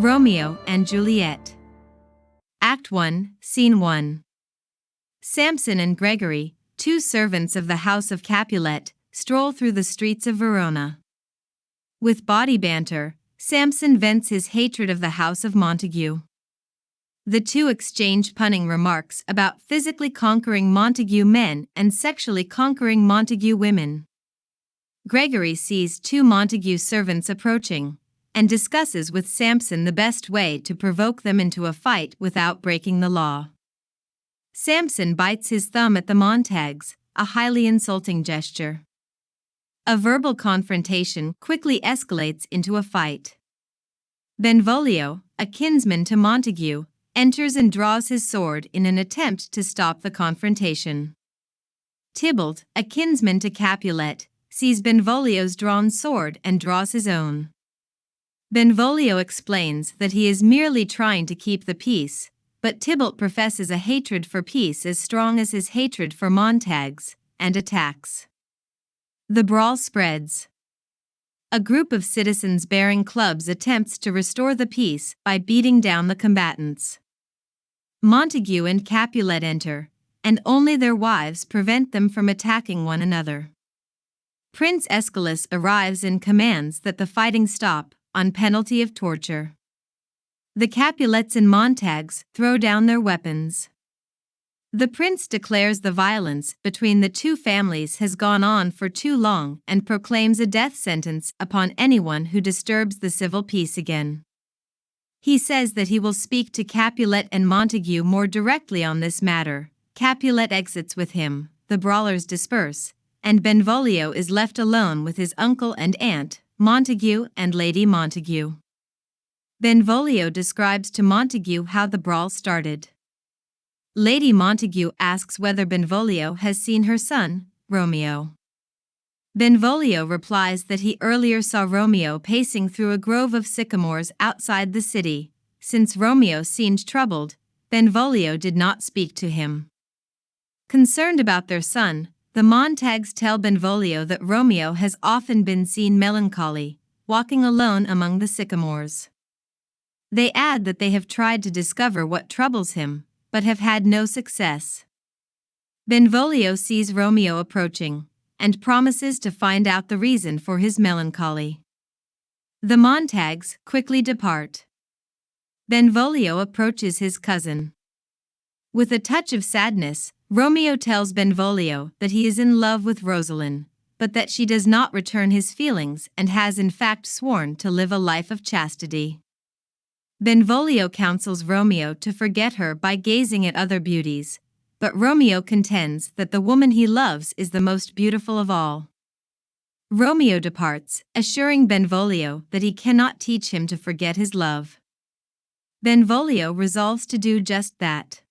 Romeo and Juliet. Act 1, Scene 1. Samson and Gregory, two servants of the house of Capulet, stroll through the streets of Verona. With body banter, Samson vents his hatred of the house of Montague. The two exchange punning remarks about physically conquering Montague men and sexually conquering Montague women. Gregory sees two Montague servants approaching and discusses with Samson the best way to provoke them into a fight without breaking the law. Samson bites his thumb at the Montagues, a highly insulting gesture. A verbal confrontation quickly escalates into a fight. Benvolio, a kinsman to Montague, enters and draws his sword in an attempt to stop the confrontation. Tybalt, a kinsman to Capulet, sees Benvolio's drawn sword and draws his own. Benvolio explains that he is merely trying to keep the peace, but Tybalt professes a hatred for peace as strong as his hatred for Montagues, and attacks. The brawl spreads. A group of citizens bearing clubs attempts to restore the peace by beating down the combatants. Montague and Capulet enter, and only their wives prevent them from attacking one another. Prince Aeschylus arrives and commands that the fighting stop, on penalty of torture. The Capulets and Montagues throw down their weapons. The prince declares the violence between the two families has gone on for too long and proclaims a death sentence upon anyone who disturbs the civil peace again. He says that he will speak to Capulet and Montague more directly on this matter. Capulet exits with him, the brawlers disperse, and Benvolio is left alone with his uncle and aunt, Montague and Lady Montague. Benvolio describes to Montague how the brawl started. Lady Montague asks whether Benvolio has seen her son, Romeo. Benvolio replies that he earlier saw Romeo pacing through a grove of sycamores outside the city. Since Romeo seemed troubled, Benvolio did not speak to him. Concerned about their son, the Montagues tell Benvolio that Romeo has often been seen melancholy, walking alone among the sycamores. They add that they have tried to discover what troubles him, but have had no success. Benvolio sees Romeo approaching, and promises to find out the reason for his melancholy. The Montagues quickly depart. Benvolio approaches his cousin. With a touch of sadness, Romeo tells Benvolio that he is in love with Rosaline, but that she does not return his feelings and has in fact sworn to live a life of chastity. Benvolio counsels Romeo to forget her by gazing at other beauties, but Romeo contends that the woman he loves is the most beautiful of all. Romeo departs, assuring Benvolio that he cannot teach him to forget his love. Benvolio resolves to do just that.